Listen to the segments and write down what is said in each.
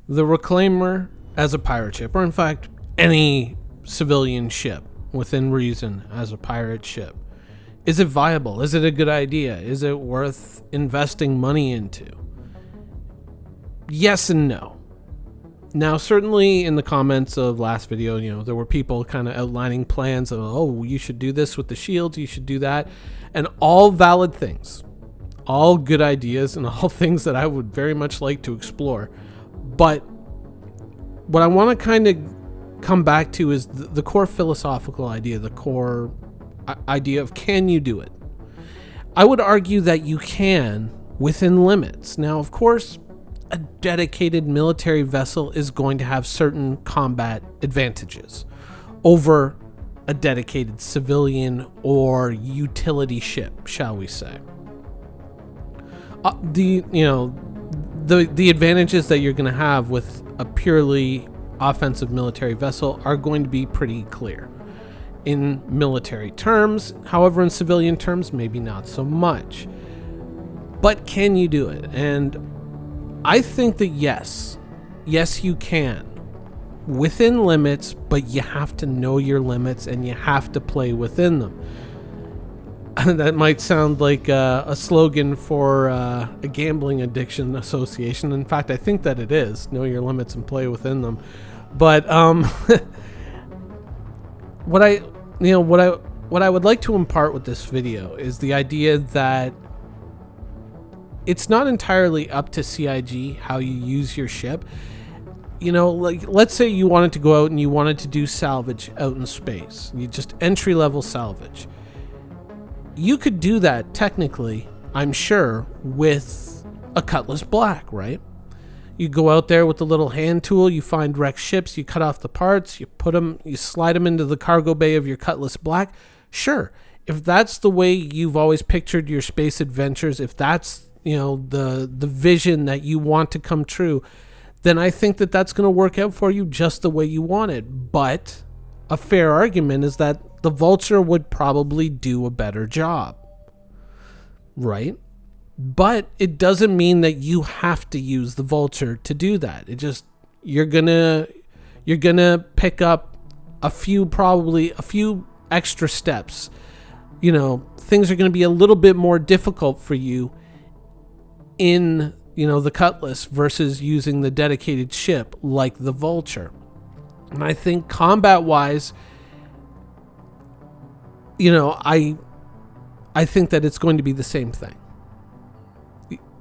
the Reclaimer as a pirate ship, or in fact, any civilian ship within reason as a pirate ship, is it viable? Is it a good idea? Is it worth investing money into? Yes and no. Now, certainly in the comments of last video, there were people kind of outlining plans of, oh, you should do this with the shields, you should do that, and all valid things, all good ideas, and all things that I would very much like to explore. But what I want to kind of come back to is the core philosophical idea, the core idea of, can you do it? I would argue that you can within limits. Now, of course, a dedicated military vessel is going to have certain combat advantages over a dedicated civilian or utility ship, shall we say. The advantages that you're going to have with a purely offensive military vessel are going to be pretty clear in military terms. However, in civilian terms, maybe not so much. But can you do it? And I think that yes, you can within limits, but you have to know your limits and you have to play within them. That might sound like a slogan for a gambling addiction association. In fact, I think that it is. Know your limits and play within them. But what I would like to impart with this video is the idea that it's not entirely up to CIG how you use your ship. Like, let's say you wanted to go out and you wanted to do salvage out in space. You just entry-level salvage. You could do that technically, I'm sure, with a Cutlass Black, right? You go out there with the little hand tool, you find wrecked ships, you cut off the parts, you slide them into the cargo bay of your Cutlass Black. Sure, if that's the way you've always pictured your space adventures, if that's the vision that you want to come true, then I think that that's going to work out for you just the way you want it. But a fair argument is that the Vulture would probably do a better job, right? But it doesn't mean that you have to use the Vulture to do that. It just, you're gonna pick up a few extra steps. Things are going to be a little bit more difficult for you in the Cutlass versus using the dedicated ship like the Vulture. And I think combat wise, I think that it's going to be the same thing.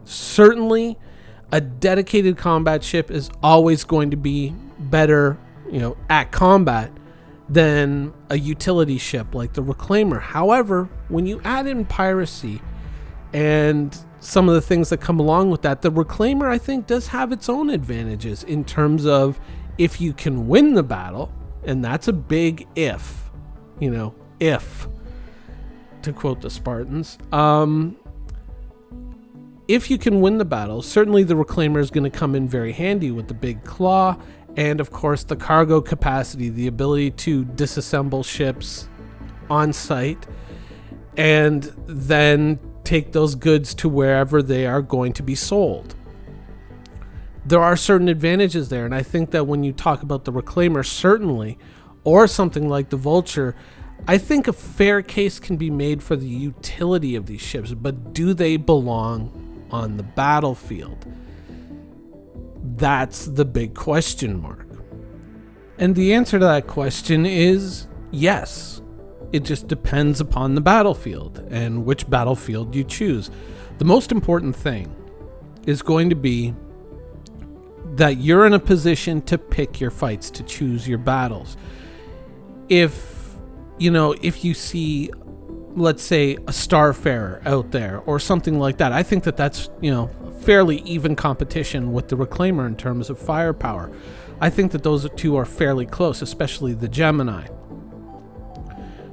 Certainly a dedicated combat ship is always going to be better at combat than a utility ship like the Reclaimer. However, when you add in piracy and some of the things that come along with that, the Reclaimer, I think, does have its own advantages in terms of if you can win the battle, and that's a big if, to quote the Spartans. If you can win the battle, certainly the Reclaimer is going to come in very handy with the big claw, and of course the cargo capacity, the ability to disassemble ships on site, and then take those goods to wherever they are going to be sold. There are certain advantages there, and I think that when you talk about the Reclaimer, certainly, or something like the Vulture, I think a fair case can be made for the utility of these ships, but do they belong on the battlefield? That's the big question mark. And the answer to that question is yes. It just depends upon the battlefield and which battlefield you choose. The most important thing is going to be that you're in a position to pick your fights, to choose your battles. If you see, let's say, a Starfarer out there or something like that, I think that that's, fairly even competition with the Reclaimer in terms of firepower. I think that those two are fairly close, especially the Gemini.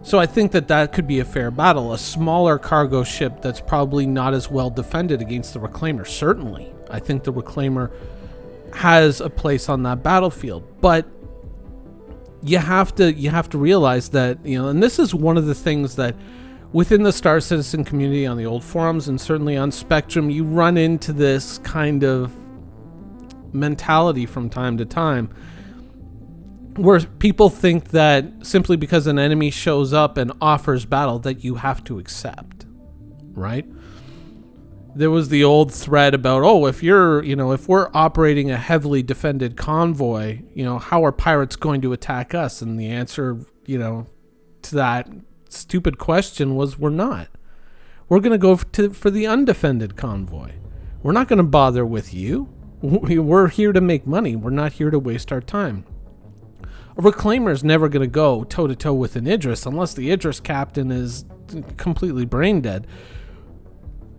So I think that could be a fair battle. A smaller cargo ship that's probably not as well defended against the Reclaimer, certainly. I think the Reclaimer has a place on that battlefield, but you have to realize that, and this is one of the things that within the Star Citizen community on the old forums and certainly on Spectrum, you run into this kind of mentality from time to time, where people think that simply because an enemy shows up and offers battle that you have to accept, right? There was the old thread about, oh, if we're operating a heavily defended convoy, how are pirates going to attack us? And the answer, to that stupid question was, we're not. We're going to go for the undefended convoy. We're not going to bother with you. We're here to make money. We're not here to waste our time. A reclaimer is never going to go toe-to-toe with an Idris unless the Idris captain is completely brain dead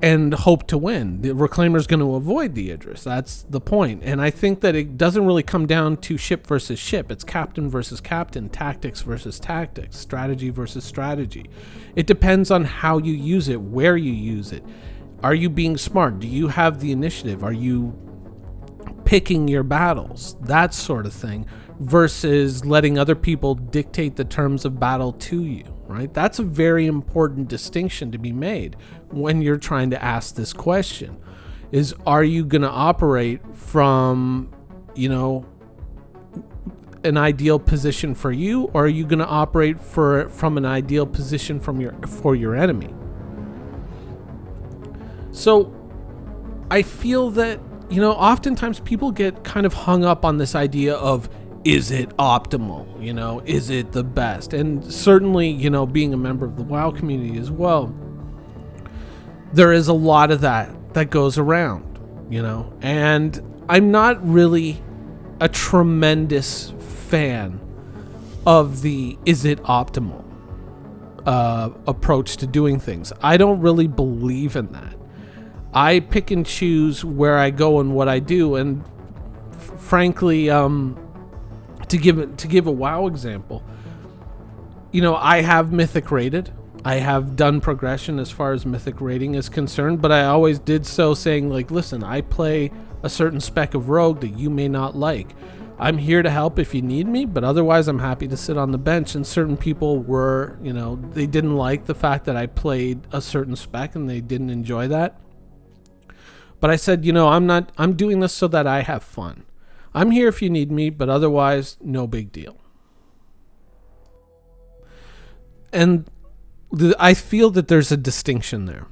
and hope to win. The reclaimer is going to avoid the Idris. That's the point. And I think that it doesn't really come down to ship versus ship. It's captain versus captain, tactics versus tactics, strategy versus strategy. It depends on how you use it, where you use it. Are you being smart? Do you have the initiative? Are you picking your battles? That sort of thing, versus letting other people dictate the terms of battle to you, right? That's a very important distinction to be made when you're trying to ask this question. Is, are you going to operate from, an ideal position for you, or are you going to operate from an ideal position for your enemy? So I feel that, oftentimes people get kind of hung up on this idea of, is it optimal? Is it the best? And certainly, being a member of the WoW community as well, there is a lot of that goes around, and I'm not really a tremendous fan of the is it optimal approach to doing things. I don't really believe in that. I pick and choose where I go and what I do, and frankly, to give a WoW example, I have Mythic rated. I have done progression as far as Mythic rating is concerned, but I always did so saying, like, listen, I play a certain spec of rogue that you may not like. I'm here to help if you need me, but otherwise I'm happy to sit on the bench. And certain people were, they didn't like the fact that I played a certain spec and they didn't enjoy that. But I said, I'm doing this so that I have fun. I'm here if you need me, but otherwise, no big deal. And I feel that there's a distinction there.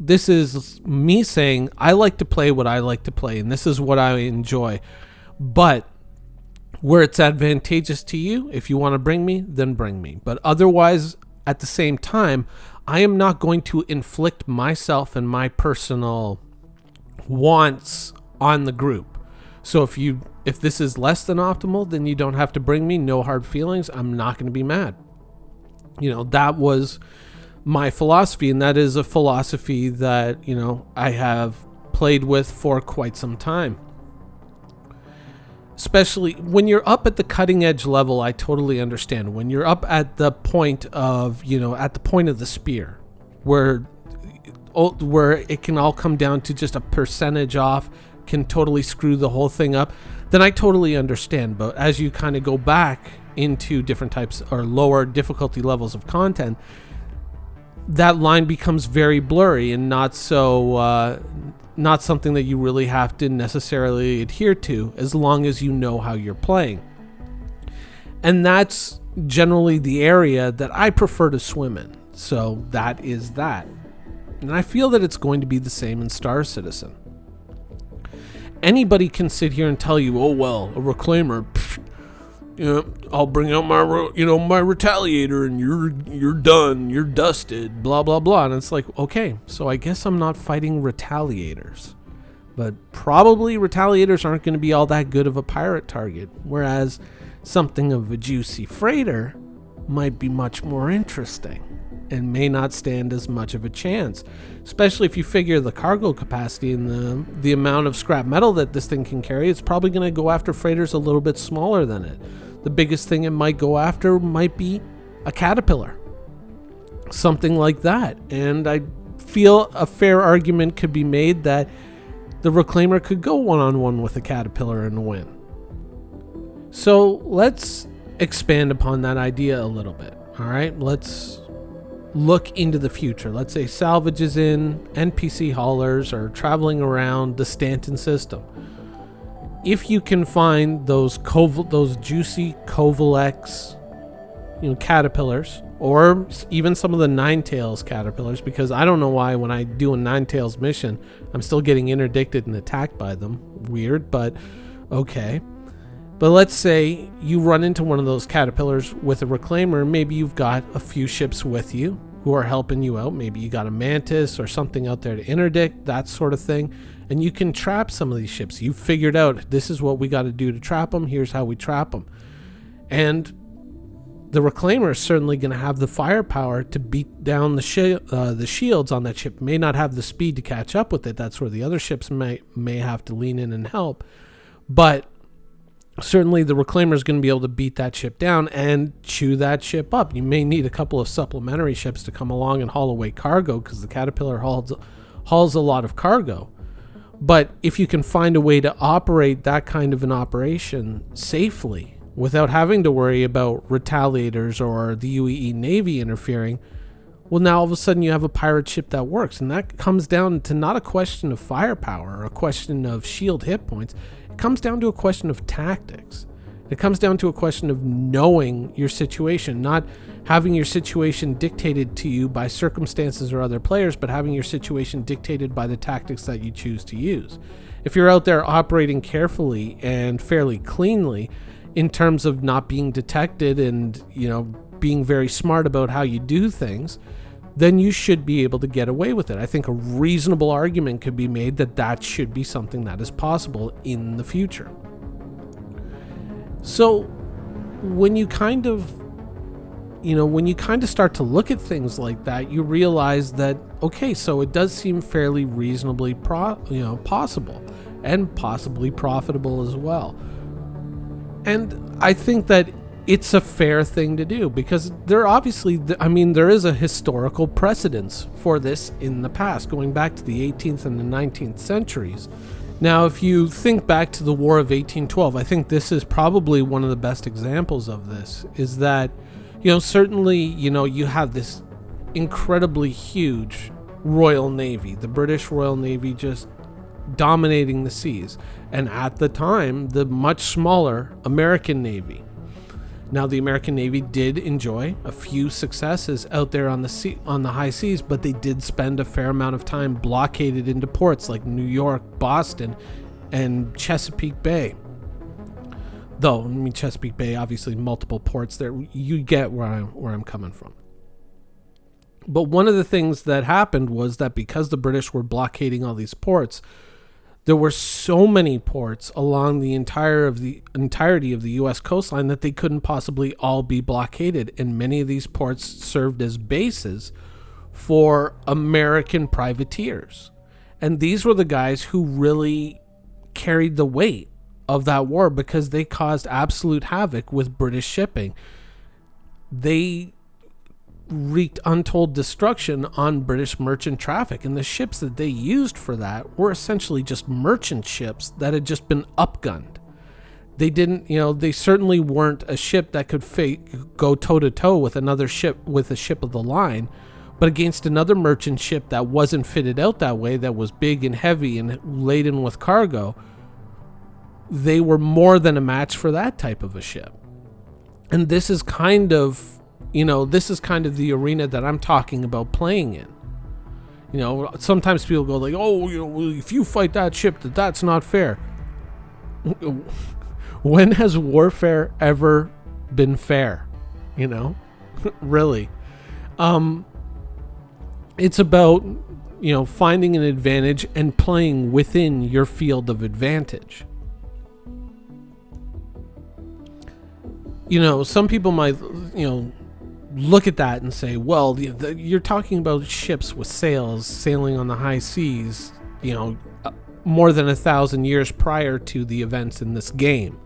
This is me saying, I like to play what I like to play, and this is what I enjoy. But where it's advantageous to you, if you want to bring me, then bring me. But otherwise, at the same time, I am not going to inflict myself and my personal wants on the group. So if this is less than optimal, then you don't have to bring me. No hard feelings. I'm not going to be mad. That was my philosophy, and that is a philosophy that, I have played with for quite some time. Especially when you're up at the cutting edge level, I totally understand. When you're up at the point of, at the point of the spear, where it can all come down to just a percentage off, can totally screw the whole thing up, then I totally understand. But as you kind of go back into different types or lower difficulty levels of content, that line becomes very blurry and not something that you really have to necessarily adhere to, as long as you know how you're playing. And that's generally the area that I prefer to swim in. So that is that. And I feel that it's going to be the same in Star Citizen. Anybody can sit here and tell you, oh, well, a reclaimer, I'll bring out my, my retaliator and you're done, you're dusted, blah, blah, blah. And it's like, okay, so I guess I'm not fighting retaliators. But probably retaliators aren't going to be all that good of a pirate target, whereas something of a juicy freighter might be much more interesting and may not stand as much of a chance, especially if you figure the cargo capacity and the amount of scrap metal that this thing can carry. It's probably going to go after freighters a little bit smaller than it. The biggest thing it might go after might be a caterpillar, something like that. And I feel a fair argument could be made that the reclaimer could go one-on-one with a caterpillar and win. So let's expand upon that idea a little bit. All right, let's look into the future. Let's say salvage is in, NPC haulers are traveling around the Stanton system. if you can find those juicy Covalex, caterpillars, or even some of the Ninetales caterpillars, because I don't know why when I do a Ninetales mission, I'm still getting interdicted and attacked by them. Weird, but okay. But let's say you run into one of those caterpillars with a reclaimer. Maybe you've got a few ships with you who are helping you out. Maybe you got a mantis or something out there to interdict, that sort of thing. And you can trap some of these ships. You've figured out this is what we got to do to trap them. Here's how we trap them. And the reclaimer is certainly going to have the firepower to beat down the shields on that ship. May not have the speed to catch up with it. That's where the other ships may have to lean in and help. But certainly the reclaimer is going to be able to beat that ship down and chew that ship up. You may need a couple of supplementary ships to come along and haul away cargo, because the Caterpillar hauls a lot of cargo. But if you can find a way to operate that kind of an operation safely without having to worry about retaliators or the UEE Navy interfering, well, now all of a sudden you have a pirate ship that works. And that comes down to not a question of firepower or a question of shield hit points. It comes down to a question of tactics. It comes down to a question of knowing your situation, not having your situation dictated to you by circumstances or other players, but having your situation dictated by the tactics that you choose to use. If you're out there operating carefully and fairly cleanly in terms of not being detected and, being very smart about how you do things, then you should be able to get away with it. I think a reasonable argument could be made that should be something that is possible in the future. So when you kind of start to look at things like that, you realize that, okay, so it does seem fairly reasonably possible and possibly profitable as well. And I think that it's a fair thing to do, because there is a historical precedence for this in the past, going back to the 18th and the 19th centuries. Now, if you think back to the War of 1812, I think this is probably one of the best examples of this, is that, certainly, you have this incredibly huge Royal Navy, the British Royal Navy just dominating the seas, and at the time, the much smaller American Navy. Now, the American Navy did enjoy a few successes out there on the high seas, but they did spend a fair amount of time blockaded into ports like New York, Boston, and Chesapeake Bay. Though, Chesapeake Bay, obviously multiple ports there. You get where I'm coming from. But one of the things that happened was that because the British were blockading all these ports, there were so many ports along the entirety of the U.S. coastline that they couldn't possibly all be blockaded. And many of these ports served as bases for American privateers. And these were the guys who really carried the weight of that war, because they caused absolute havoc with British shipping. They wreaked untold destruction on British merchant traffic, and the ships that they used for that were essentially just merchant ships that had just been upgunned. They certainly weren't a ship that could go toe to toe with another ship, with a ship of the line, but against another merchant ship that wasn't fitted out that way, that was big and heavy and laden with cargo, they were more than a match for that type of a ship. And this is kind of the arena that I'm talking about playing in. Sometimes people go like, if you fight that ship, that's not fair. When has warfare ever been fair? Really. It's about, finding an advantage and playing within your field of advantage. Some people might, look at that and say, well, you're talking about ships with sails sailing on the high seas, more than 1,000 years prior to the events in this game.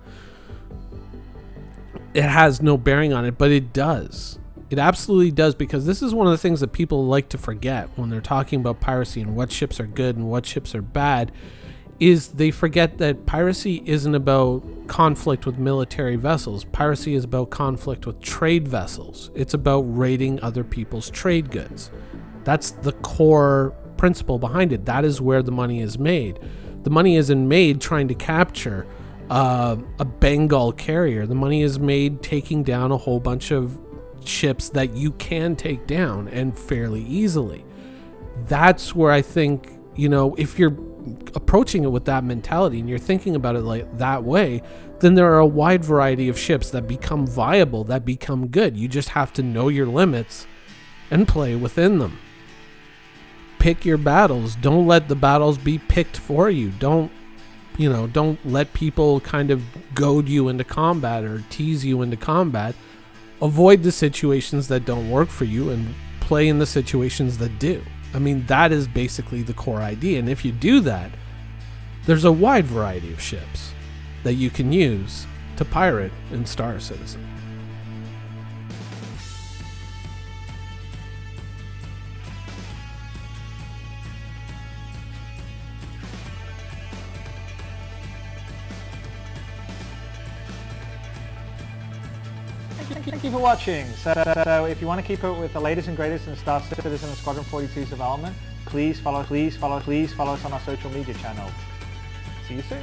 It has no bearing on it, but it does. It absolutely does, because this is one of the things that people like to forget when they're talking about piracy and what ships are good and what ships are bad, is they forget that piracy isn't about conflict with military vessels. Piracy is about conflict with trade vessels. It's about raiding other people's trade goods. That's the core principle behind it. That is where the money is made. The money isn't made trying to capture a Bengal carrier. The money is made taking down a whole bunch of ships that you can take down, and fairly easily. That's where I think, if you're approaching it with that mentality and you're thinking about it like that way, then there are a wide variety of ships that become viable, that become good. You just have to know your limits and play within them. Pick your battles. Don't let the battles be picked for you. Don't let people kind of goad you into combat or tease you into combat. Avoid the situations that don't work for you and play in the situations that do. I mean, that is basically the core idea. And if you do that, there's a wide variety of ships that you can use to pirate in Star Citizen. Thank you for watching. So if you want to keep up with the latest and greatest in Star Citizen and Squadron 42's development, please follow us on our social media channels. See you soon.